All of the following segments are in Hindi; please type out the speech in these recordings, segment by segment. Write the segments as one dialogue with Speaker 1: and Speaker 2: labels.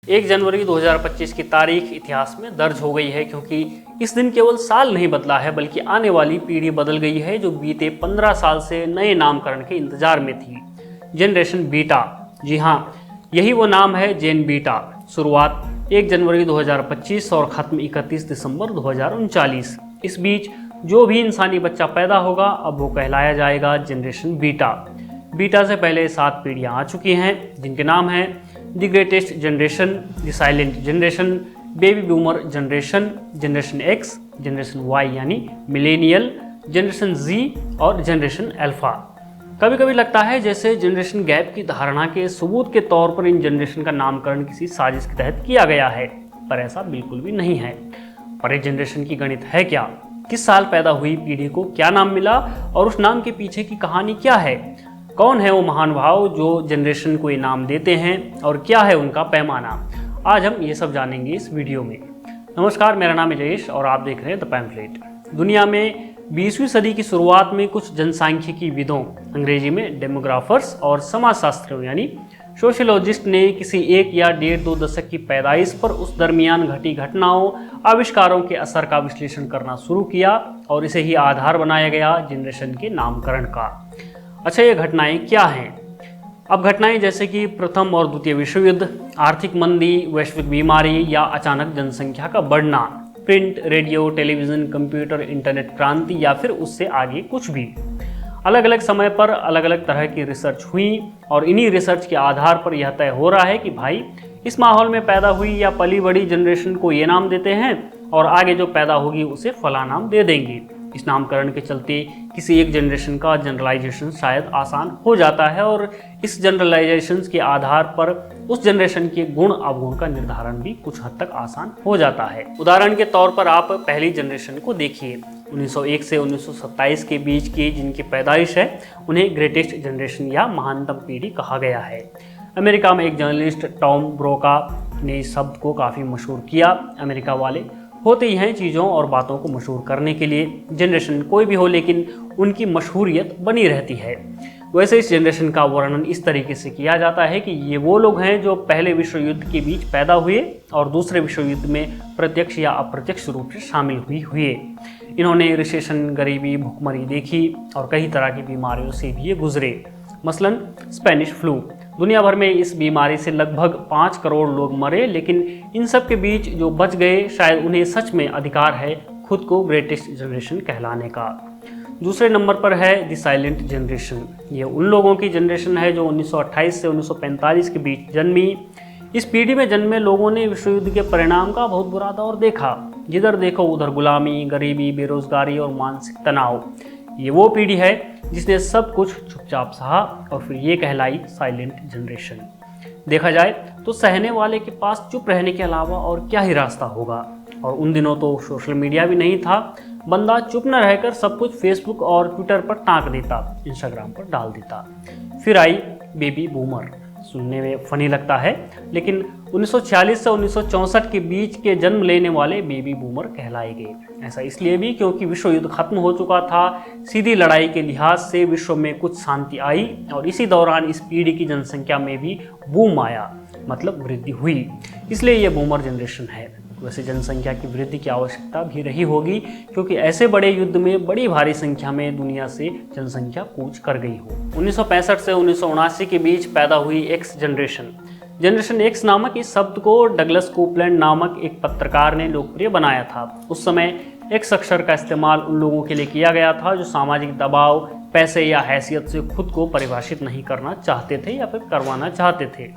Speaker 1: 1 जनवरी 2025 की तारीख इतिहास में दर्ज हो गई है, क्योंकि इस दिन केवल साल नहीं बदला है बल्कि आने वाली पीढ़ी बदल गई है, जो बीते 15 साल से नए नामकरण के इंतजार में थी। जनरेशन बीटा, जी हाँ, यही वो नाम है, जेन बीटा। शुरुआत 1 जनवरी 2025 और ख़त्म 31 दिसंबर 2039। इस बीच जो भी इंसानी बच्चा पैदा होगा अब वो कहलाया जाएगा जनरेशन बीटा। बीटा से पहले 7 पीढ़ियाँ आ चुकी हैं, जिनके नाम हैं the greatest generation, the silent generation, baby boomer generation, generation X, generation Y यानी मिलेनियल, जनरेशन जी और जनरेशन अल्फा। कभी कभी लगता है जैसे जनरेशन गैप की धारणा के सबूत के तौर पर इन जनरेशन का नामकरण किसी साजिश के तहत किया गया है, पर ऐसा बिल्कुल भी नहीं है। पर ये जनरेशन की गणित है क्या? किस साल पैदा हुई पीढ़ी को क्या नाम मिला और उस नाम के पीछे की कहानी क्या है? कौन है वो महानुभाव जो जनरेशन को इनाम देते हैं और क्या है उनका पैमाना? आज हम ये सब जानेंगे इस वीडियो में। नमस्कार, मेरा नाम है जयेश और आप देख रहे हैं द पैम्फलेट। दुनिया में 20वीं सदी की शुरुआत में कुछ जनसांख्यिकी विदों, अंग्रेजी में डेमोग्राफर्स, और समाजशास्त्रियों यानी सोशियोलॉजिस्ट ने किसी 1 या 1.5-2 दशक की पैदाइश पर उस दरमियान घटी घटनाओं, आविष्कारों के असर का विश्लेषण करना शुरू किया और इसे ही आधार बनाया गया जनरेशन के नामकरण का। अच्छा, ये घटनाएं क्या हैं? अब घटनाएं जैसे कि प्रथम और द्वितीय विश्व युद्ध, आर्थिक मंदी, वैश्विक बीमारी या अचानक जनसंख्या का बढ़ना, print, radio, television, computer, internet क्रांति या फिर उससे आगे कुछ भी। अलग अलग समय पर अलग अलग तरह की रिसर्च हुई और इन्हीं रिसर्च के आधार पर यह तय हो रहा है कि भाई इस माहौल में पैदा हुई या पली बड़ी जनरेशन को ये नाम देते हैं और आगे जो पैदा होगी उसे फला नाम दे देंगे। इस नामकरण के चलते किसी एक जनरेशन का जनरलाइजेशन शायद आसान हो जाता है और इस जनरलाइजेशन के आधार पर उस जनरेशन के गुण अवगुण का निर्धारण भी कुछ हद तक आसान हो जाता है। उदाहरण के तौर पर आप पहली जनरेशन को देखिए। 1901 से 1927 के बीच की जिनकी पैदाइश है उन्हें ग्रेटेस्ट जनरेशन या महानतम पीढ़ी कहा गया है। अमेरिका में एक जर्नलिस्ट टॉम ब्रोका ने इस शब्द को काफ़ी मशहूर किया। अमेरिका वाले होते ही हैं चीज़ों और बातों को मशहूर करने के लिए। जनरेशन कोई भी हो लेकिन उनकी मशहूरियत बनी रहती है। वैसे इस जनरेशन का वर्णन इस तरीके से किया जाता है कि ये वो लोग हैं जो पहले विश्व युद्ध के बीच पैदा हुए और दूसरे विश्व युद्ध में प्रत्यक्ष या अप्रत्यक्ष रूप से शामिल हुए। इन्होंने रिसेशन, गरीबी, भुखमरी देखी और कई तरह की बीमारियों से भी ये गुजरे। मसलन स्पेनिश फ्लू, दुनिया भर में इस बीमारी से लगभग 5 करोड़ लोग मरे, लेकिन इन सब के बीच जो बच गए शायद उन्हें सच में अधिकार है खुद को ग्रेटेस्ट जनरेशन कहलाने का। दूसरे नंबर पर है द साइलेंट जनरेशन। ये उन लोगों की जनरेशन है जो 1928 से 1945 के बीच जन्मी। इस पीढ़ी में जन्मे लोगों ने विश्व युद्ध के परिणाम का बहुत बुरा दौर देखा। जिधर देखो उधर गुलामी, गरीबी, बेरोजगारी और मानसिक तनाव। ये वो पीढ़ी है जिसने सब कुछ चुपचाप सहा और फिर ये कहलाई साइलेंट जनरेशन। देखा जाए तो सहने वाले के पास चुप रहने के अलावा और क्या ही रास्ता होगा। और उन दिनों तो सोशल मीडिया भी नहीं था। बंदा चुप न रहकर सब कुछ फेसबुक और ट्विटर पर टाँक देता, इंस्टाग्राम पर डाल देता। फिर आई बेबी बूमर। सुनने में फनी लगता है, लेकिन 1946 से 1964 के बीच के जन्म लेने वाले बेबी बूमर कहलाए गए। ऐसा इसलिए भी क्योंकि विश्व युद्ध खत्म हो चुका था। सीधी लड़ाई के लिहाज से विश्व में कुछ शांति आई और इसी दौरान इस पीढ़ी की जनसंख्या में भी बूम आया, मतलब वृद्धि हुई। इसलिए ये बूमर जनरेशन है। वैसे जनसंख्या की वृद्धि की आवश्यकता भी रही होगी, क्योंकि ऐसे बड़े युद्ध में बड़ी भारी संख्या में दुनिया से जनसंख्या कूच कर गई हो। 1965 से 1979 के बीच पैदा हुई एक्स जनरेशन। जनरेशन एक्स नामक इस शब्द को डगलस कोपलैंड नामक एक पत्रकार ने लोकप्रिय बनाया था। उस समय एक्स अक्षर का इस्तेमाल उन लोगों के लिए किया गया था जो सामाजिक दबाव, पैसे या हैसियत से खुद को परिभाषित नहीं करना चाहते थे या फिर करवाना चाहते थे।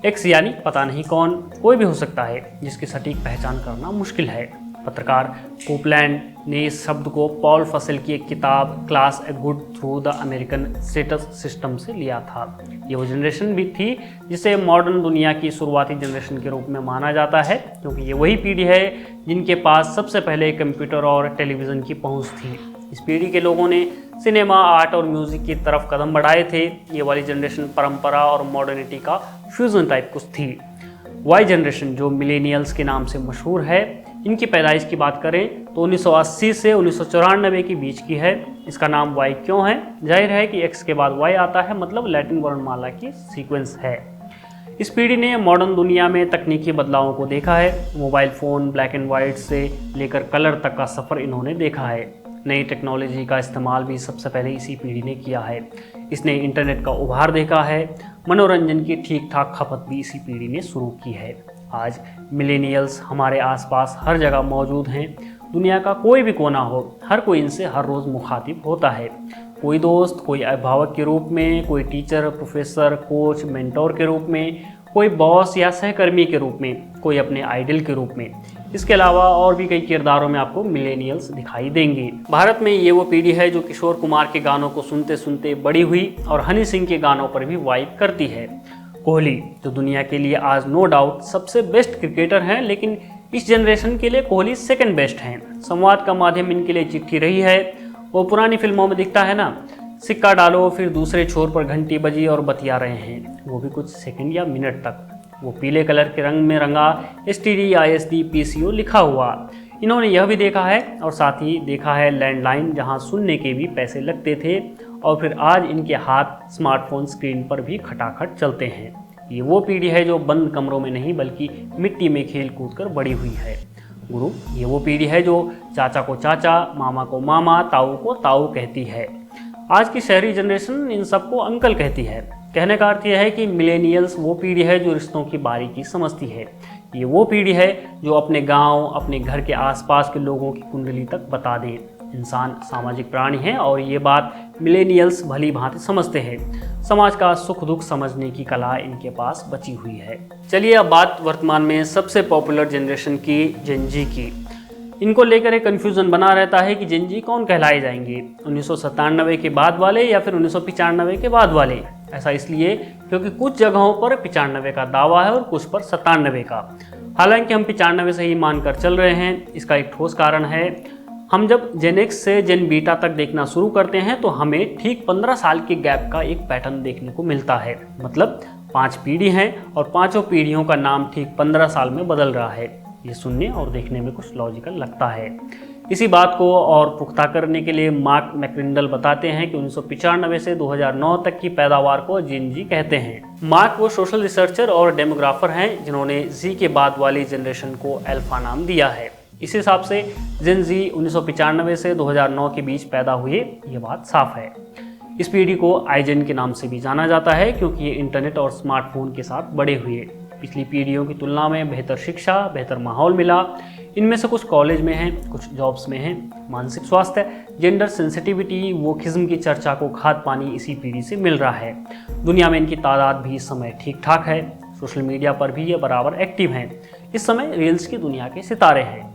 Speaker 1: एक्स यानी पता नहीं कौन, कोई भी हो सकता है जिसकी सटीक पहचान करना मुश्किल है। पत्रकार कोपलैंड ने इस शब्द को पॉल फसेल की एक किताब class a good through the American status system से लिया था। ये वो जनरेशन भी थी जिसे मॉडर्न दुनिया की शुरुआती जनरेशन के रूप में माना जाता है, क्योंकि ये वही पीढ़ी है जिनके पास सबसे पहले कंप्यूटर और टेलीविज़न की पहुंच थी। इस पीढ़ी के लोगों ने सिनेमा, आर्ट और म्यूज़िक की तरफ कदम बढ़ाए थे। ये वाली जनरेशन परंपरा और मॉडर्निटी का फ्यूज़न टाइप कुछ थी। वाई जनरेशन जो मिलेनियल्स के नाम से मशहूर है, इनकी पैदाइश की बात करें तो 1980 से 1994 के बीच की है। इसका नाम वाई क्यों है? जाहिर है कि एक्स के बाद वाई आता है, मतलब लैटिन वर्णमाला की सीक्वेंस है। इस पीढ़ी ने मॉडर्न दुनिया में तकनीकी बदलावों को देखा है। Mobile phone, black and white से लेकर कलर तक का सफ़र इन्होंने देखा है। नई टेक्नोलॉजी का इस्तेमाल भी सबसे पहले इसी पीढ़ी ने किया है। इसने इंटरनेट का उभार देखा है। मनोरंजन की ठीक ठाक खपत भी इसी पीढ़ी ने शुरू की है। आज मिलेनियल्स हमारे आसपास हर जगह मौजूद हैं। दुनिया का कोई भी कोना हो, हर कोई इनसे हर रोज़ मुखातिब होता है। कोई दोस्त, कोई अभिभावक के रूप में, कोई टीचर, प्रोफेसर, कोच, मेंटोर के रूप में, कोई बॉस या सहकर्मी के रूप में, कोई अपने आइडल के रूप में। इसके अलावा और भी कई किरदारों में आपको मिलेनियल्स दिखाई देंगे। भारत में ये वो पीढ़ी है जो किशोर कुमार के गानों को सुनते सुनते बड़ी हुई और हनी सिंह के गानों पर भी वाइब करती है। कोहली जो दुनिया के लिए आज नो डाउट सबसे बेस्ट क्रिकेटर हैं, लेकिन इस जनरेशन के लिए कोहली सेकंड बेस्ट हैं। संवाद का माध्यम इनके लिए चिट्ठी रही है। वो पुरानी फिल्मों में दिखता है ना, सिक्का डालो फिर दूसरे छोर पर घंटी बजी और बतिया रहे हैं, वो भी कुछ सेकंड या मिनट तक। वो पीले कलर के रंग में रंगा STD ISD PCO लिखा हुआ। इन्होंने यह भी देखा है और साथ ही देखा है लैंडलाइन, जहां सुनने के भी पैसे लगते थे, और फिर आज इनके हाथ स्मार्टफोन स्क्रीन पर भी खटाखट चलते हैं। ये वो पीढ़ी है जो बंद कमरों में नहीं बल्कि मिट्टी में खेल कूद कर बड़ी हुई है। गुरु ये वो पीढ़ी है जो चाचा को चाचा, मामा को मामा, ताऊ को ताऊ कहती है। आज की शहरी जनरेशन इन सबको अंकल कहती है। कहने का अर्थ यह है कि मिलेनियल्स वो पीढ़ी है जो रिश्तों की बारीकी समझती है। ये वो पीढ़ी है जो अपने गांव, अपने घर के आसपास के लोगों की कुंडली तक बता दें। इंसान सामाजिक प्राणी है और ये बात मिलेनियल्स भली भांति समझते हैं। समाज का सुख दुख समझने की कला इनके पास बची हुई है। चलिए अब बात वर्तमान में सबसे पॉपुलर जनरेशन की, जेन जी की। इनको लेकर एक कन्फ्यूज़न बना रहता है कि जेन जी कौन कहलाए जाएंगे, 1997 के बाद वाले या फिर 1995 के बाद वाले। ऐसा इसलिए क्योंकि कुछ जगहों पर 95 का दावा है और कुछ पर 97 का। हालांकि हम 95 से ही मानकर चल रहे हैं। इसका एक ठोस कारण है, हम जब जेन एक्स से जेन बीटा तक देखना शुरू करते हैं तो हमें ठीक 15 साल के गैप का एक पैटर्न देखने को मिलता है। मतलब 5 पीढ़ी हैं और पांचों पीढ़ियों का नाम ठीक 15 साल में बदल रहा है। ये सुनने और देखने में कुछ लॉजिकल लगता है। इसी बात को और पुख्ता करने के लिए मार्क मैक्रिंडल बताते हैं कि 1995 से 2009 तक की पैदावार को जेन जी कहते हैं। मार्क वो सोशल रिसर्चर और डेमोग्राफर हैं जिन्होंने जी के बाद वाली जनरेशन को अल्फा नाम दिया है। इस हिसाब से जेन जी 1995 से 2009 के बीच पैदा हुए, ये बात साफ है। इस पीढ़ी को आईजेन के नाम से भी जाना जाता है क्योंकि ये इंटरनेट और स्मार्टफोन के साथ बड़े हुए। पिछली पीढ़ियों की तुलना में बेहतर शिक्षा, बेहतर माहौल मिला। इनमें से कुछ कॉलेज में हैं, कुछ जॉब्स में हैं। मानसिक स्वास्थ्य, जेंडर सेंसिटिविटी, वोकिज्म की चर्चा को खाद पानी इसी पीढ़ी से मिल रहा है। दुनिया में इनकी तादाद भी इस समय ठीक ठाक है। सोशल मीडिया पर भी ये बराबर एक्टिव हैं। इस समय रील्स की दुनिया के सितारे हैं।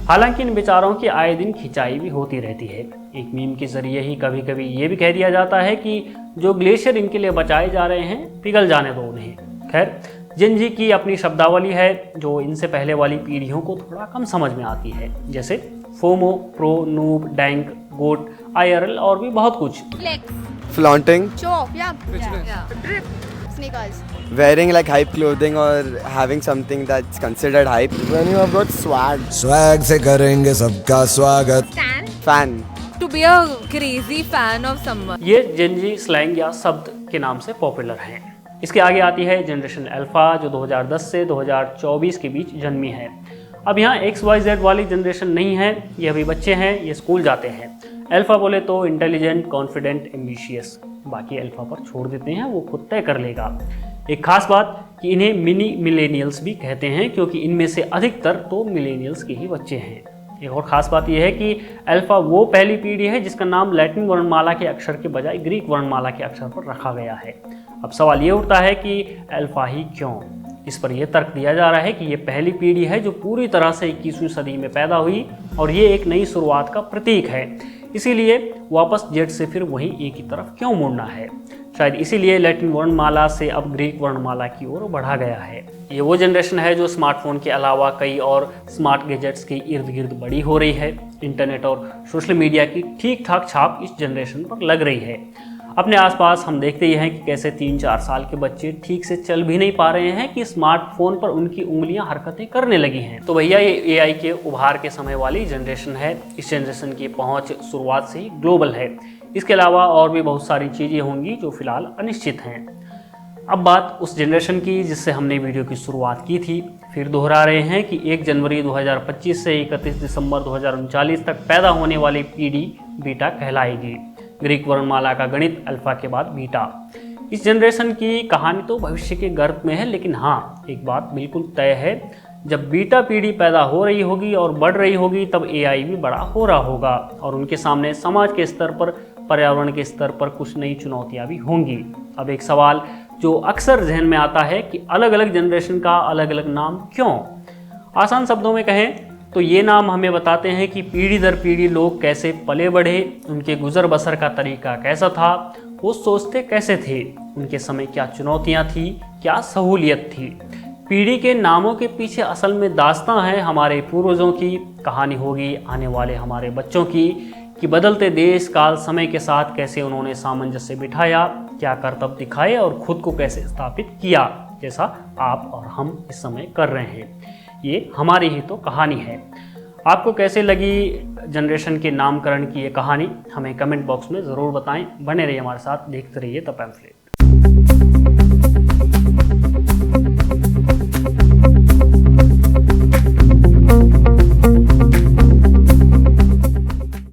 Speaker 1: हालांकि इन बेचारों की आए दिन खिंचाई भी होती रहती है। एक मीम के जरिए ही कभी कभी ये भी कह दिया जाता है कि जो ग्लेशियर इनके लिए बचाए जा रहे हैं, पिघल जाने दो उन्हें। खैर, जेन जी की अपनी शब्दावली है जो इनसे पहले वाली पीढ़ियों को थोड़ा कम समझ में आती है, जैसे फोमो, प्रो, नूब, डैंक, गोट, IRL और भी बहुत कुछ।
Speaker 2: Flaunting,
Speaker 3: Drip, sneakers.
Speaker 2: wearing like hype clothing or having something that's considered hype. When you have got swag.
Speaker 4: Swag से करेंगे सबका स्वागत।
Speaker 2: Fan.
Speaker 3: To be a crazy fan of someone.
Speaker 1: ये जेन जी स्लैंग या शब्द के नाम से पॉपुलर हैं। इसके आगे आती है जनरेशन अल्फा जो 2010 से 2024 के बीच जन्मी है। अब यहाँ XYZ वाली जनरेशन नहीं है, ये अभी बच्चे हैं, ये स्कूल जाते हैं। अल्फा बोले तो इंटेलिजेंट, कॉन्फिडेंट, एम्बिशियस। बाकी अल्फा पर छोड़ देते हैं, वो खुद तय कर लेगा। एक खास बात कि इन्हें मिनी मिलेनियल्स भी कहते हैं क्योंकि इनमें से अधिकतर तो मिलेनियल्स के ही बच्चे हैं। एक और ख़ास बात यह है कि अल्फा वो पहली पीढ़ी है जिसका नाम लैटिन वर्णमाला के अक्षर के बजाय ग्रीक वर्णमाला के अक्षर पर रखा गया है। अब सवाल ये उठता है कि अल्फा ही क्यों? इस पर यह तर्क दिया जा रहा है कि ये पहली पीढ़ी है जो पूरी तरह से 21वीं सदी में पैदा हुई और ये एक नई शुरुआत का प्रतीक है। इसीलिए वापस जेड से फिर वहीं ए की तरफ क्यों मुड़ना है? शायद इसीलिए लैटिन वर्णमाला से अब ग्रीक वर्णमाला की ओर बढ़ा गया है। ये वो जनरेशन है जो स्मार्टफोन के अलावा कई और स्मार्ट गैजेट्स के इर्द गिर्द बड़ी हो रही है। इंटरनेट और सोशल मीडिया की ठीक ठाक छाप इस जनरेशन पर लग रही है। अपने आसपास हम देखते ही हैं कि कैसे 3-4 साल के बच्चे ठीक से चल भी नहीं पा रहे हैं कि स्मार्टफोन पर उनकी उंगलियां हरकतें करने लगी हैं। तो भैया ये AI के उभार के समय वाली जनरेशन है। इस जनरेशन की पहुंच शुरुआत से ही ग्लोबल है। इसके अलावा और भी बहुत सारी चीज़ें होंगी जो फिलहाल अनिश्चित हैं। अब बात उस जनरेशन की जिससे हमने वीडियो की शुरुआत की थी। फिर दोहरा रहे हैं कि 1 जनवरी 2025 से 31 दिसंबर 2039 तक पैदा होने वाली पीढ़ी बीटा कहलाएगी। ग्रीक वर्णमाला का गणित अल्फा के बाद बीटा। इस जनरेशन की कहानी तो भविष्य के गर्भ में है, लेकिन हाँ, एक बात बिल्कुल तय है, जब बीटा पीढ़ी पैदा हो रही होगी और बढ़ रही होगी तब एआई भी बड़ा हो रहा होगा और उनके सामने समाज के स्तर पर, पर्यावरण के स्तर पर कुछ नई चुनौतियां भी होंगी। अब एक सवाल जो अक्सर जहन में आता है कि अलग अलग जनरेशन का अलग अलग नाम क्यों? आसान शब्दों में कहें तो ये नाम हमें बताते हैं कि पीढ़ी दर पीढ़ी लोग कैसे पले बढ़े, उनके गुजर बसर का तरीका कैसा था, वो सोचते कैसे थे, उनके समय क्या चुनौतियां थी, क्या सहूलियत थी। पीढ़ी के नामों के पीछे असल में दास्तां है हमारे पूर्वजों की, कहानी होगी आने वाले हमारे बच्चों की कि बदलते देश काल समय के साथ कैसे उन्होंने सामंजस्य बिठाया, क्या करतब दिखाए और खुद को कैसे स्थापित किया, जैसा आप और हम इस समय कर रहे हैं। ये हमारी ही तो कहानी है। आपको कैसे लगी जनरेशन के नामकरण की ये कहानी? हमें कमेंट बॉक्स में ज़रूर बताएं। बने रहिए हमारे साथ, देखते रहिए द पैम्फलेट।